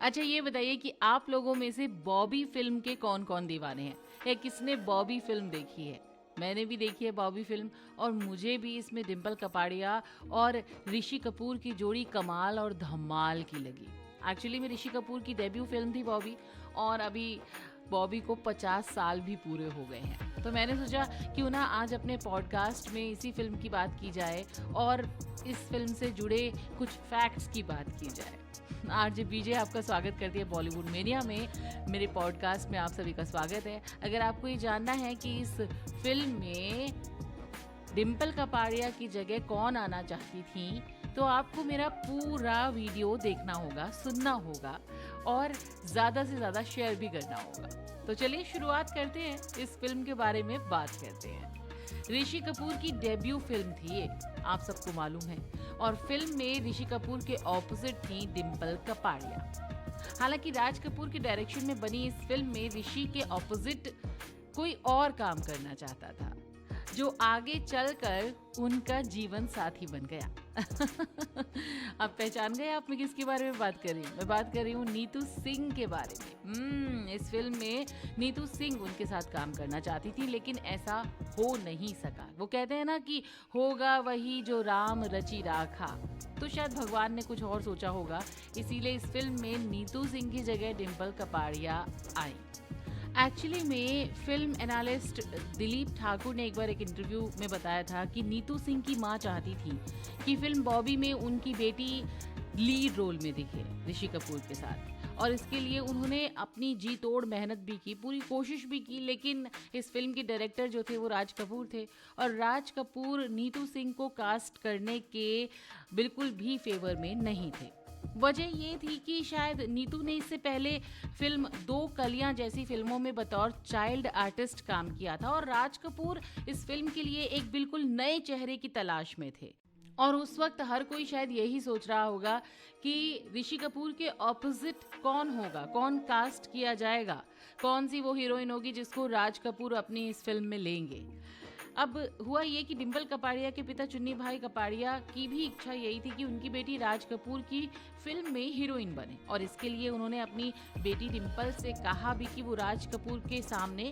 अच्छा ये बताइए कि आप लोगों में से बॉबी फ़िल्म के कौन-कौन दीवाने हैं? या किसने बॉबी फ़िल्म देखी है? मैंने भी देखी है बॉबी फ़िल्म और मुझे भी इसमें डिंपल कपाड़िया और ऋषि कपूर की जोड़ी कमाल और धमाल की लगी। एक्चुअली में ऋषि कपूर की डेब्यू फ़िल्म थी बॉबी और अभी बॉबी को 50 साल भी पूरे हो गए हैं। तो मैंने सोचा क्यों ना आज अपने पॉडकास्ट में इसी फ़िल्म की बात की जाए और इस फ़िल्म से जुड़े कुछ फैक्ट्स की बात की जाए। आरजे बीजे आपका स्वागत करती है बॉलीवुड मेनिया में। मेरे पॉडकास्ट में आप सभी का स्वागत है। अगर आपको ये जानना है कि इस फिल्म में डिंपल कपाड़िया की जगह कौन आना चाहती थी, तो आपको मेरा पूरा वीडियो देखना होगा, सुनना होगा और ज़्यादा से ज़्यादा शेयर भी करना होगा। तो चलिए शुरुआत करते हैं, इस फिल्म के बारे में बात करते हैं। ऋषि कपूर की डेब्यू फिल्म थी ये, आप सबको मालूम है, और फिल्म में ऋषि कपूर के ऑपोजिट थी डिंपल कपाड़िया। हालांकि राज कपूर के डायरेक्शन में बनी इस फिल्म में ऋषि के ऑपोजिट कोई और काम करना चाहता था, जो आगे चलकर उनका जीवन साथी बन गया। अब पहचान गए आप मैं किसके बारे में बात कर रही हूँ? मैं बात कर रही हूँ नीतू सिंह के बारे में। इस फिल्म में नीतू सिंह उनके साथ काम करना चाहती थी, लेकिन ऐसा हो नहीं सका। वो कहते हैं ना कि होगा वही जो राम रचि राखा, तो शायद भगवान ने कुछ और सोचा होगा, इसीलिए इस फिल्म में नीतू सिंह की जगह डिंपल कपाड़िया आई। एक्चुअली में फिल्म एनालिस्ट दिलीप ठाकुर ने एक बार एक इंटरव्यू में बताया था कि नीतू सिंह की मां चाहती थी कि फिल्म बॉबी में उनकी बेटी लीड रोल में दिखे ऋषि कपूर के साथ, और इसके लिए उन्होंने अपनी जी तोड़ मेहनत भी की, पूरी कोशिश भी की, लेकिन इस फिल्म के डायरेक्टर जो थे वो राज कपूर थे और राज कपूर नीतू सिंह को कास्ट करने के बिल्कुल भी फेवर में नहीं थे। वजह ये थी कि शायद नीतू ने इससे पहले फिल्म दो कलियां जैसी फिल्मों में बतौर चाइल्ड आर्टिस्ट काम किया था और राज कपूर इस फिल्म के लिए एक बिल्कुल नए चेहरे की तलाश में थे। और उस वक्त हर कोई शायद यही सोच रहा होगा कि ऋषि कपूर के ऑपोजिट कौन होगा, कौन कास्ट किया जाएगा, कौन सी वो हीरोइन होगी जिसको राज कपूर अपनी इस फिल्म में लेंगे। अब हुआ ये कि डिंपल कपाड़िया के पिता चुन्नी भाई कपाड़िया की भी इच्छा यही थी कि उनकी बेटी राज कपूर की फिल्म में हीरोइन बने, और इसके लिए उन्होंने अपनी बेटी डिंपल से कहा भी कि वो राज कपूर के सामने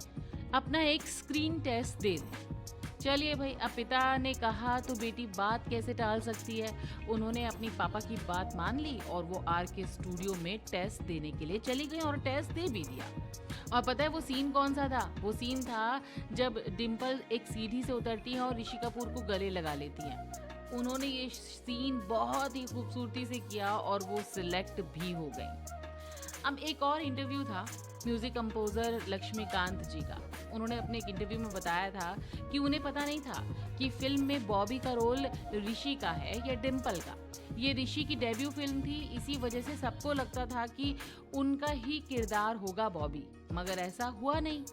अपना एक स्क्रीन टेस्ट दे दें। चलिए भाई, अब पिता ने कहा तो बेटी बात कैसे टाल सकती है। उन्होंने अपनी पापा की बात मान ली और वो आर के स्टूडियो में टेस्ट देने के लिए चली गई और टेस्ट दे भी दिया। और पता है वो सीन कौन सा था? वो सीन था जब डिंपल एक सीढ़ी से उतरती हैं और ऋषि कपूर को गले लगा लेती हैं। उन्होंने ये सीन बहुत ही खूबसूरती से किया और वो सिलेक्ट भी हो गई। अब एक और इंटरव्यू था म्यूजिक कंपोजर लक्ष्मीकांत जी का। उन्होंने अपने एक इंटरव्यू में बताया था कि उन्हें पता नहीं था कि फिल्म में बॉबी का रोल ऋषि का है या डिंपल का। ये ऋषि की डेब्यू फिल्म थी, इसी वजह से सबको लगता था कि उनका ही किरदार होगा बॉबी, मगर ऐसा हुआ नहीं।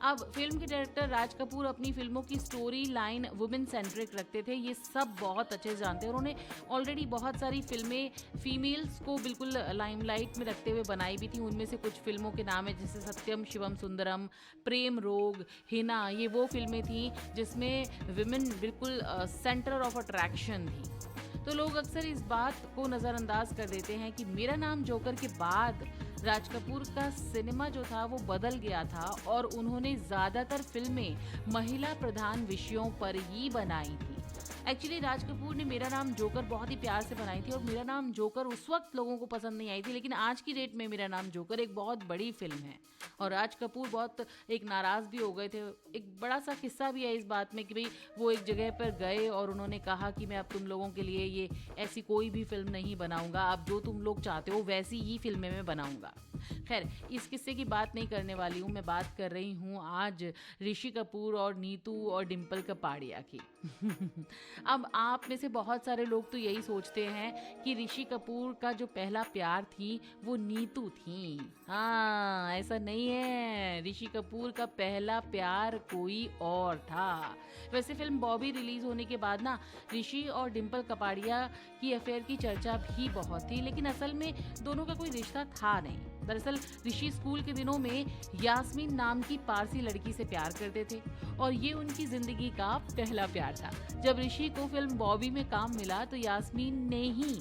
अब फिल्म के डायरेक्टर राज कपूर अपनी फिल्मों की स्टोरी लाइन वुमेन सेंट्रिक रखते थे, ये सब बहुत अच्छे से जानते हैं। उन्होंने ऑलरेडी बहुत सारी फिल्में फीमेल्स को बिल्कुल लाइमलाइट में रखते हुए बनाई भी थी। उनमें से कुछ फिल्मों के नाम है जैसे सत्यम शिवम सुंदरम, प्रेम रोग, हिना। ये वो फिल्में थी जिसमें विमेन बिल्कुल सेंटर ऑफ अट्रैक्शन थी। तो लोग अक्सर इस बात को नज़रअंदाज कर देते हैं कि मेरा नाम जोकर के बाद राज कपूर का सिनेमा जो था वो बदल गया था और उन्होंने ज़्यादातर फिल्में महिला प्रधान विषयों पर ही बनाई थी। एक्चुअली राज कपूर ने मेरा नाम जोकर बहुत ही प्यार से बनाई थी और मेरा नाम जोकर उस वक्त लोगों को पसंद नहीं आई थी, लेकिन आज की डेट में मेरा नाम जोकर एक बहुत बड़ी फिल्म है और राज कपूर बहुत एक नाराज़ भी हो गए थे। एक बड़ा सा किस्सा भी है इस बात में कि भाई वो एक जगह पर गए और उन्होंने कहा कि मैं अब तुम लोगों के लिए ये ऐसी कोई भी फिल्म नहीं बनाऊंगा, अब जो तुम लोग चाहते हो वैसी ही फिल्में मैं बनाऊंगा। खैर, इस किस्से की बात नहीं करने वाली हूँ, मैं बात कर रही हूँ आज ऋषि कपूर और नीतू और डिंपल कपाड़िया की। अब आप में से बहुत सारे लोग तो यही सोचते हैं कि ऋषि कपूर का जो पहला प्यार थी वो नीतू थी। हाँ, ऐसा नहीं है, ऋषि कपूर का पहला प्यार कोई और था। वैसे फिल्म बॉबी रिलीज होने के बाद ना ऋषि और डिंपल कपाड़िया की अफेयर की चर्चा भी बहुत थी, लेकिन असल में दोनों का कोई रिश्ता था नहीं। दरअसल ऋषि स्कूल के दिनों में यास्मीन नाम की पारसी लड़की से प्यार करते थे और ये उनकी जिंदगी का पहला प्यार था। जब ऋषि को फिल्म बॉबी में काम मिला तो यास्मीन ने ही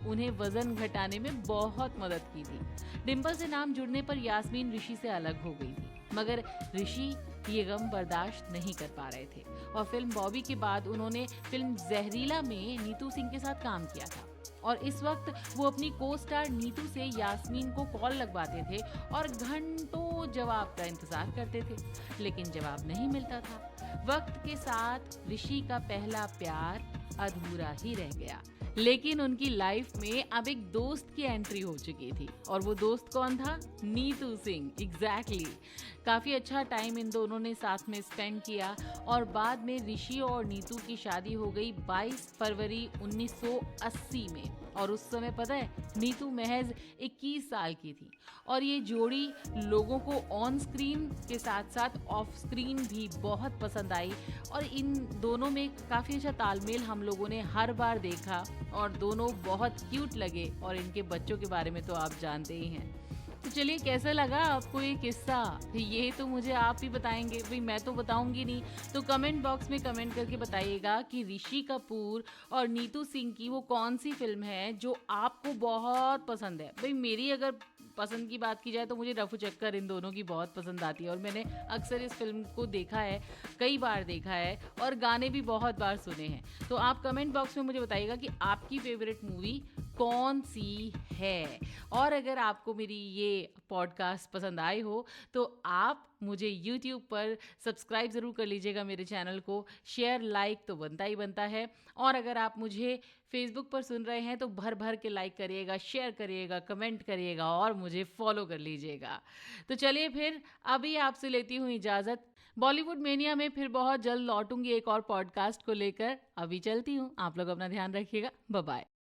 उन्हें वजन घटाने में बहुत मदद की थी। डिम्पल से नाम जुड़ने पर यास्मीन ऋषि से अलग हो गई थी, मगर ऋषि ये गम बर्दाश्त नहीं कर पा रहे थे और फिल्म बॉबी के बाद उन्होंने फिल्म जहरीला में नीतू सिंह के साथ काम किया था और इस वक्त वो अपनी को स्टार नीतू से यास्मीन को कॉल लगवाते थे और घंटों जवाब का इंतजार करते थे, लेकिन जवाब नहीं मिलता था। वक्त के साथ ऋषि का पहला प्यार अधूरा ही रह गया, लेकिन उनकी लाइफ में अब एक दोस्त की एंट्री हो चुकी थी और वो दोस्त कौन था? नीतू सिंह। एग्जैक्टली। काफ़ी अच्छा टाइम इन दोनों ने साथ में स्पेंड किया और बाद में ऋषि और नीतू की शादी हो गई 22 फरवरी 1980 में और उस समय पता है नीतू महज 21 साल की थी और ये जोड़ी लोगों को ऑन स्क्रीन के साथ साथ ऑफ स्क्रीन भी बहुत पसंद आई और इन दोनों में काफ़ी अच्छा तालमेल हम लोगों ने हर बार देखा और दोनों बहुत क्यूट लगे और इनके बच्चों के बारे में तो आप जानते ही हैं। तो चलिए कैसा लगा आपको ये किस्सा? ये तो मुझे आप ही बताएंगे, भाई मैं तो बताऊंगी नहीं। तो कमेंट बॉक्स में कमेंट करके बताइएगा कि ऋषि कपूर और नीतू सिंह की वो कौन सी फिल्म है जो आपको बहुत पसंद है। भाई मेरी अगर पसंद की बात की जाए तो मुझे रफू चक्कर इन दोनों की बहुत पसंद आती है और मैंने अक्सर इस फिल्म को देखा है, कई बार देखा है और गाने भी बहुत बार सुने हैं। तो आप कमेंट बॉक्स में मुझे बताइएगा कि आपकी फेवरेट मूवी कौन सी है। और अगर आपको मेरी ये पॉडकास्ट पसंद आई हो तो आप मुझे YouTube पर सब्सक्राइब ज़रूर कर लीजिएगा मेरे चैनल को। शेयर लाइक तो बनता ही बनता है और अगर आप मुझे फेसबुक पर सुन रहे हैं तो भर भर के लाइक करिएगा, शेयर करिएगा, कमेंट करिएगा और मुझे फॉलो कर लीजिएगा। तो चलिए फिर अभी आपसे लेती हूँ इजाज़त। बॉलीवुड मेनिया में फिर बहुत जल्द लौटूंगी एक और पॉडकास्ट को लेकर। अभी चलती हूँ, आप लोग अपना ध्यान रखिएगा। Bye bye.